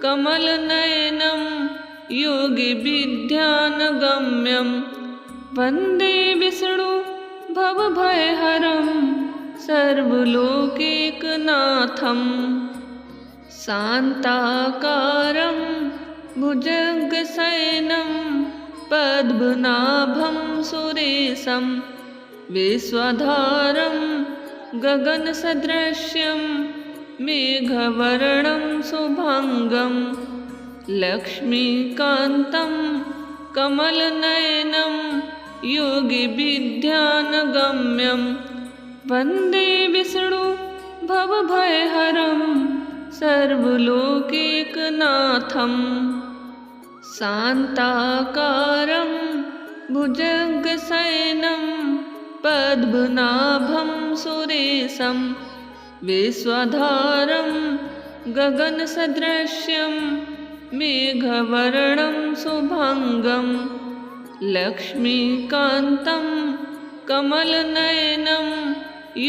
कमलनयनं योगिविद्यानगम्यं वन्दे विष्णु भवभयहरं सर्वलोकैकनाथं। शान्ताकारं भुजगशयनं पद्मनाभं सुरेशं विश्वधारं गगनसदृशं मेघवर्णं शुभांगं लक्ष्मीकान्तं कमलनयनं योगिविद्यानगम्यं वन्दे विष्णु भवभयहरं सर्वलोकैकनाथं। शान्ताकारं भुजगशयनं पद्मनाभं सुरेशं विश्वधारं गगनसदृशं मेघवर्णं शुभांगं लक्ष्मीकान्तं कमलनयनं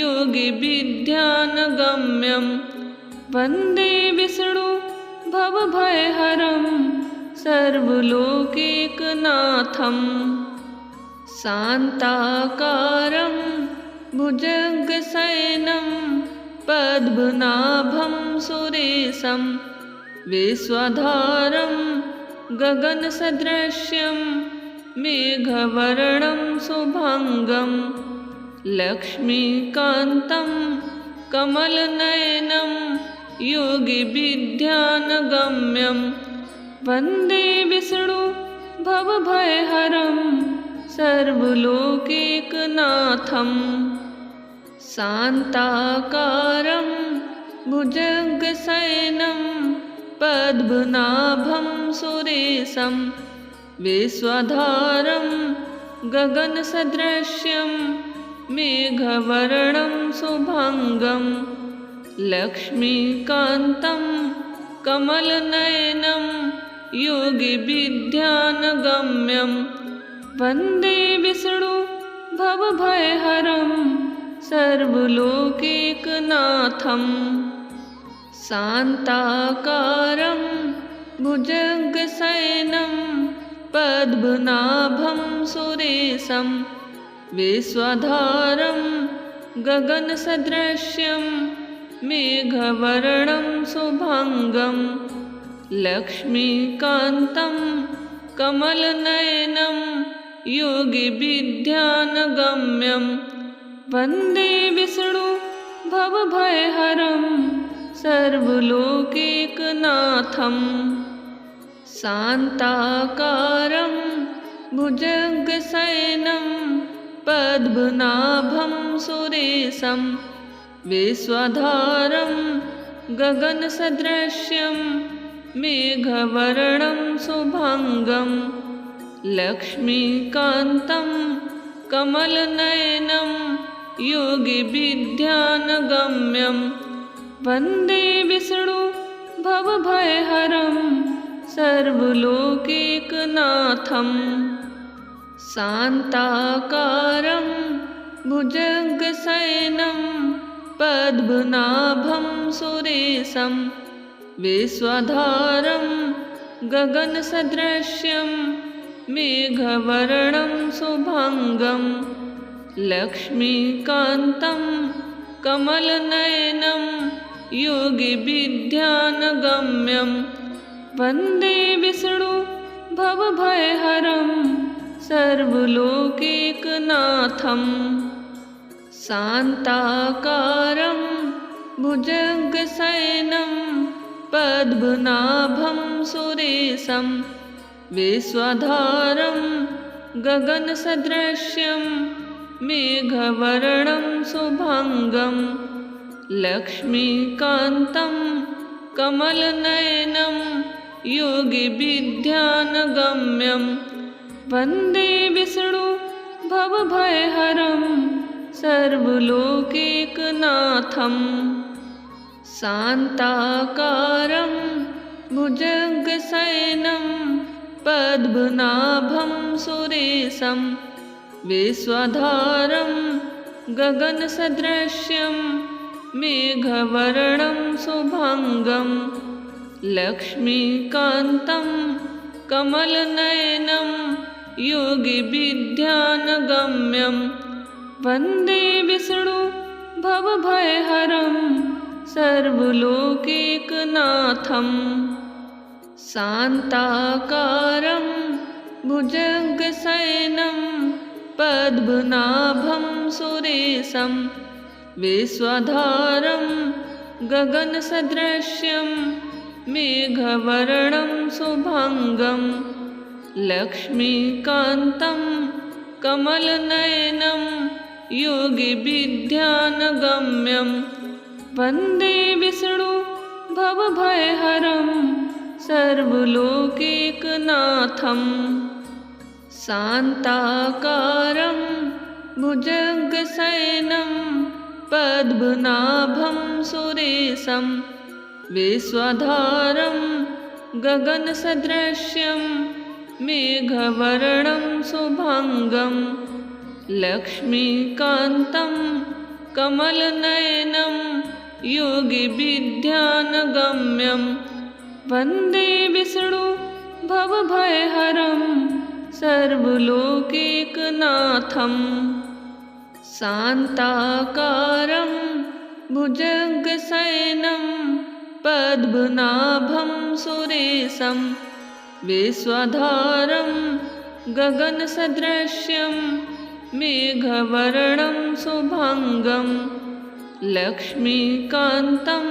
योगिविद्यानगम्यं वन्दे विष्णु भवभयहरं सर्वलोकैकनाथं। शान्ताकारं भुजगशयनं पद्मनाभं सुरेशं विश्वधारं गगनसदृशं मेघवर्णं शुभांगं लक्ष्मीकान्तं कमलनयनं योगिविद्यानगम्यं वन्दे विष्णु भवभयहरं सर्वलोकैकनाथं। शान्ताकारं भुजगशयनं पद्मनाभं सुरेशं विश्वधारं गगनसदृशं मेघवर्णं शुभांगं लक्ष्मीकान्तं कमलनयनं योगिविद्यानगम्यं वन्दे विष्णु भवभयहरं सर्वलोकैकनाथं। शान्ताकारं भुजगशयनं पद्मनाभं सुरेशं विश्वधारं गगनसदृशं मेघवर्णं शुभांगं लक्ष्मीकान्तं कमलनयनं योगिविद्यानगम्यं वन्दे विष्णु भवभयहरं सर्वलोकैकनाथं। शान्ताकारं भुजगशयनं पद्मनाभं सुरेशं विश्वधारं गगनसदृशं मेघवर्णं शुभांगं लक्ष्मीकान्तं कमलनयनं योगिविद्यानगम्यं वन्दे विष्णु भवभयहरं सर्वलोकैकनाथं। शान्ताकारं भुजगशयनं पद्मनाभं सुरेशं विश्वधारं गगनसदृशं मेघवर्णं शुभङ्गं लक्ष्मीकान्तं कमलनयनं योगिविद्यानगम्यं वन्दे विष्णु भवभयहरं सर्वलोकैकनाथम् शान्ताकारं भुजगशयनं पद्मनाभं सुरेशं विश्वधारं गगनसदृशं मेघवर्णं शुभङ्गं लक्ष्मीकान्तं कमलनयनं योगिविद्यानगम्यं वन्दे विष्णु भवभयहरं सर्वलोकैकनाथम् शान्ताकारं भुजगशयनं पद्मनाभं सुरेशं विश्वधारं गगनसदृशं मेघवर्णं शुभङ्गं लक्ष्मीकान्तं कमलनयनं योगिविद्यानगम्यं वन्दे विष्णु भवभयहरं सर्वलोकैकनाथम् शान्ताकारं भुजगशयनं पद्मनाभं सुरेशं विश्वधारं गगनसदृशं मेघवर्णं शुभङ्गं लक्ष्मीकान्तं कमलनयनं योगिविद्यानगम्यं वन्दे विष्णु भवभयहरं सर्वलोकैकनाथम् शान्ताकारं भुजगशयनं पद्मनाभं सुरेशं विश्वधारं गगनसदृशं मेघवर्णं शुभङ्गं लक्ष्मीकान्तं कमलनयनं योगिविद्यानगम्यं वन्दे विष्णु भवभयहरं सर्वलोकैकनाथम् शान्ताकारं भुजगशयनं पद्मनाभं सुरेशं विश्वधारं गगनसदृशं मेघवर्णं शुभङ्गं लक्ष्मीकान्तं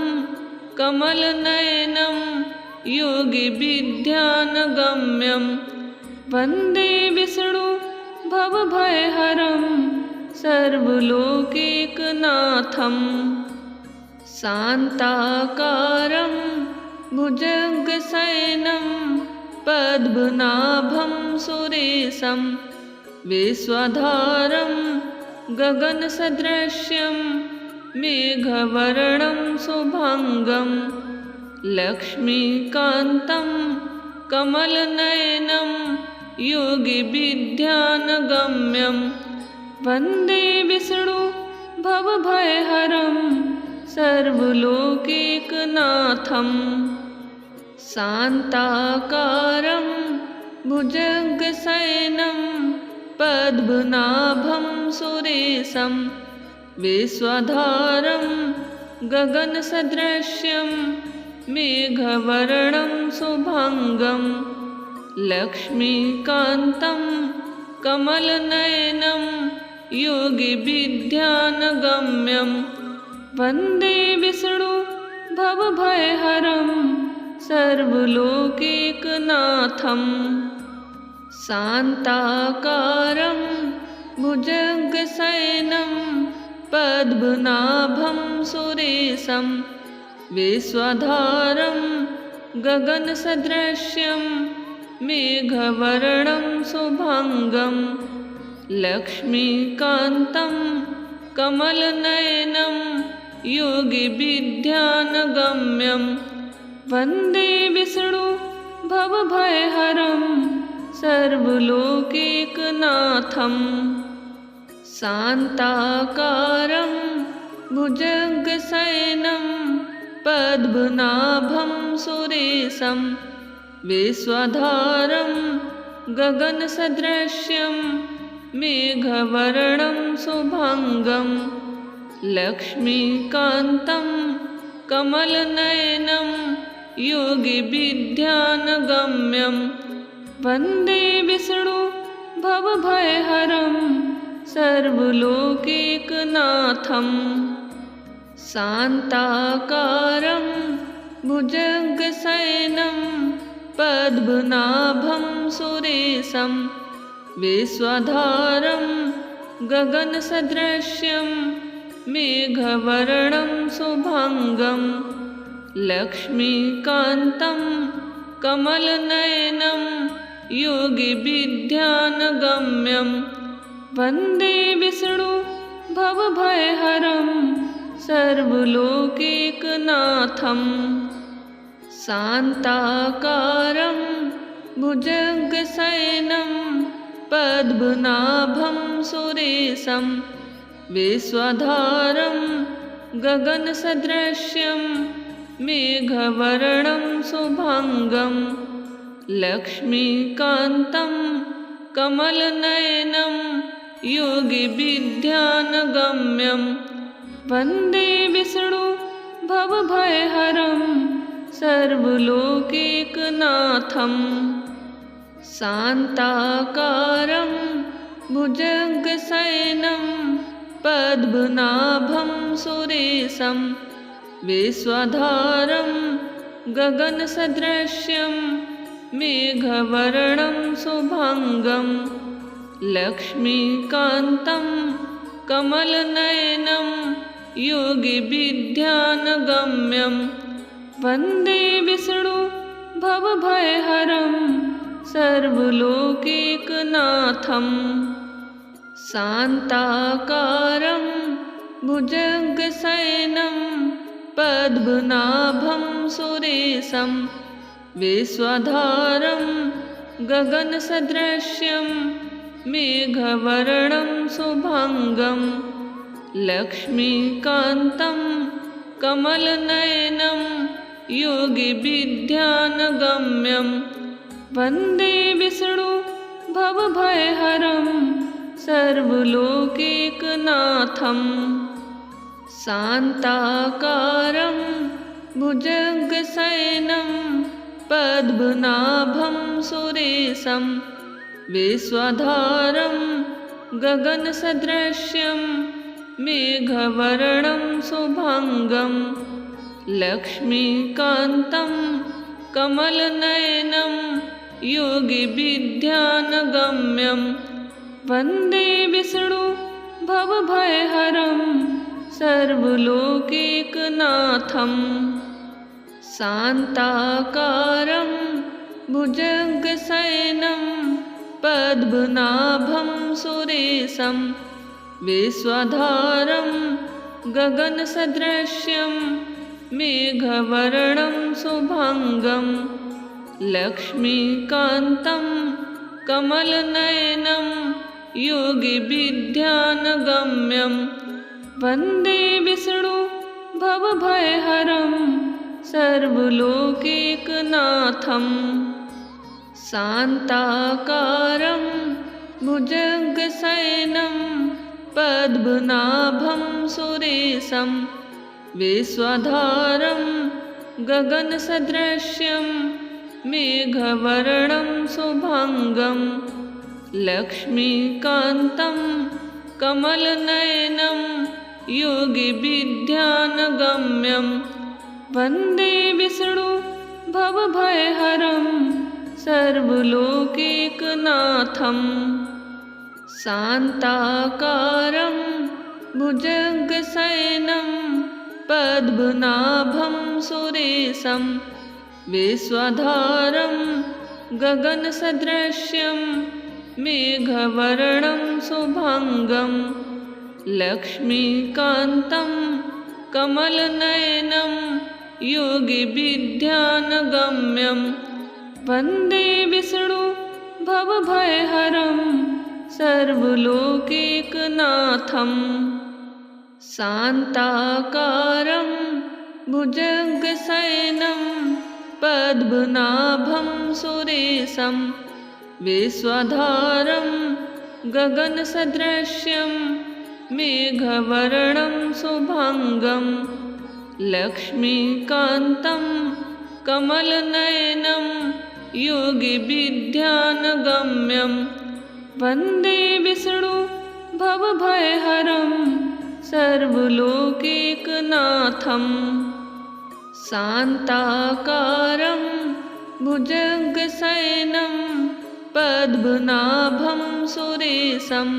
कमलनयनं योगिविद्यानगम्यं वन्दे विष्णु भवभयहरं सर्वलोकैकनाथम् शान्ताकारं भुजगशयनं पद्मनाभं सुरेशं विश्वधारं गगनसदृशं मेघवर्णं शुभङ्गं लक्ष्मीकान्तं कमलनयनं योगिविद्यानगम्यं वन्दे विष्णु भवभयहरं सर्वलोकैकनाथम् शान्ताकारं भुजगशयनं पद्मनाभं सुरेशं विश्वधारं गगनसदृशं मेघवर्णं शुभङ्गं लक्ष्मीकान्तं कमलनयनं योगिविद्यानगम्यं वन्दे विष्णु भवभयहरं सर्वलोकैकनाथम् शान्ताकारं भुजगशयनं पद्मनाभं सुरेशं विश्वधारं गगनसदृशं मेघवर्णं शुभङ्गं लक्ष्मीकान्तं कमलनयनं योगिविद्यानगम्यं वन्दे विष्णु भवभयहरं सर्वलोकैकनाथम् शान्ताकारं भुजगशयनं पद्मनाभं सुरेशं विश्वधारं गगनसदृश्यं मेघवर्णं शुभाङ्गं लक्ष्मीकान्तं कमलनयनं योगिविद्यानगम्यं वन्दे विष्णु भवभयहरं सर्वलोकैकनाथं शान्ताकारं भुजगशयनं पद्मनाभं सुरेशं विश्वधारं गगनसदृश्यं मेघवर्णं शुभाङ्गं लक्ष्मीकान्तं कमलनयनं योगिविद्यानगम्यं वन्दे विष्णु भवभयहरं सर्वलोकैकनाथं शान्ताकारं भुजगशयनं पद्मनाभं सुरेशं विश्वधारं गगनसदृश्यं मेघवर्णं शुभाङ्गं लक्ष्मीकान्तं कमलनयनं योगिविद्यानगम्यं वन्दे विष्णु भवभयहरं सर्वलोकैकनाथं शान्ताकारं भुजगशयनं पद्मनाभं सुरेशं विश्वधारं गगनसदृश्यं मेघवर्णं शुभाङ्गं लक्ष्मीकान्तं कमलनयनं योगिविद्यानगम्यं वन्दे विष्णु भवभयहरं सर्वलोकैकनाथं शान्ताकारं भुजगशयनं पद्मनाभं सुरेशं विश्वधारं गगनसदृश्यं मेघवर्णं शुभाङ्गं लक्ष्मीकान्तं कमलनयनं योगिविद्यानगम्यं वन्दे विष्णु भवभयहरं सर्वलोकैकनाथं शान्ताकारं भुजगशयनं पद्मनाभं सुरेशं विश्वधारं गगनसदृश्यं मेघवर्णं शुभाङ्गं लक्ष्मीकान्तं कमलनयनं योगिविद्यानगम्यं वन्दे विष्णु भवभयहरं सर्वलोकैकनाथं शान्ताकारं भुजगशयनं पद्मनाभं सुरेशं विश्वधारं गगनसदृश्यं मेघवर्णं शुभाङ्गं लक्ष्मीकान्तं कमलनयनं योगिविद्यानगम्यं वन्दे विष्णु भवभयहरं सर्वलोकैकनाथं शान्ताकारं भुजगशयनं पद्मनाभं सुरेशं विश्वधारं गगनसदृश्यं मेघवर्णं शुभाङ्गं लक्ष्मीकान्तं कमलनयनं योगिविद्यानगम्यं वन्दे विष्णु भवभयहरं सर्वलोकैकनाथं शान्ताकारं भुजगशयनं पद्मनाभं सुरेशं विश्वधारं गगनसदृश्यं मेघवर्णं शुभाङ्गं लक्ष्मीकान्तं कमलनयनं योगिविद्यानगम्यं वन्दे विष्णु भवभयहरं सर्वलोकैकनाथं शान्ताकारं भुजगशयनं पद्मनाभं सुरेशं विश्वधारं गगनसदृश्यं मेघवर्णं शुभाङ्गं लक्ष्मीकान्तं कमलनयनं योगिविद्यानगम्यं वन्दे विष्णु भवभयहरं सर्वलोकैकनाथं शान्ताकारं भुजगशयनं पद्मनाभं सुरेशं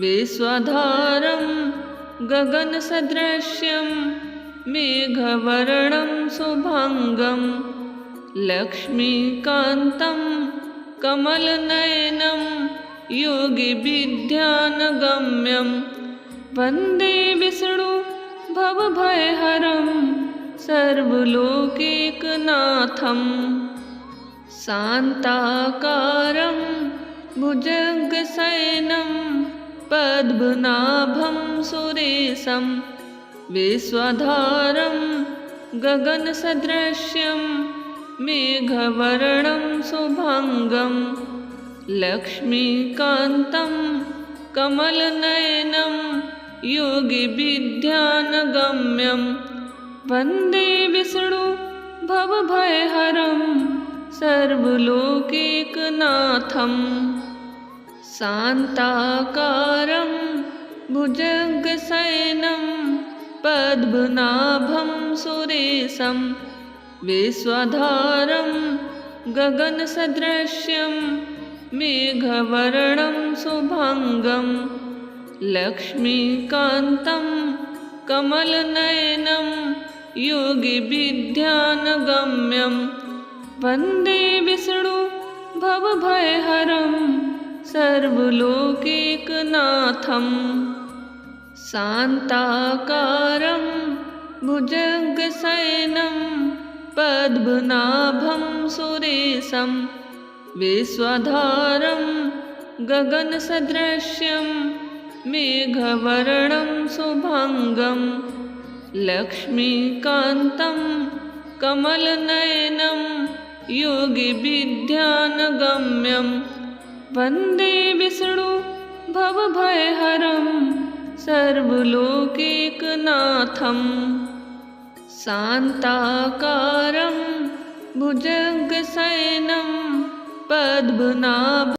विश्वधारं गगनसदृश्यं मेघवर्णं शुभाङ्गं लक्ष्मीकान्तं कमलनयनं योगिविद्यानगम्यं वन्दे विष्णु भवभयहरं सर्वलोकैकनाथं शान्ताकारं भुजगशयनं पद्मनाभं सुरेशं विश्वधारं गगनसदृश्यं मेघवर्णं शुभाङ्गं लक्ष्मीकान्तं कमलनयनं योगिविद्यानगम्यं वन्दे विष्णु भवभयहरं सर्वलोकैकनाथं शान्ताकारं भुजगशयनं पद्मनाभं सुरेशं विश्वधारं गगनसदृश्यं मेघवर्णं शुभाङ्गं लक्ष्मीकान्तं कमलनयनं योगिविद्यानगम्यं वन्दे विष्णु भवभयहरं सर्वलोकैकनाथं शान्ताकारं भुजगशयनं पद्मनाभं सुरेशं विश्वधारं गगनसदृश्यं मेघवर्णं शुभाङ्गं लक्ष्मीकान्तं कमलनयनं योगिविद्यानगम्यं वन्दे विष्णु भवभयहरं सर्वलोकैकनाथं शान्ताकारं भुजगशयनं पद्मनाभं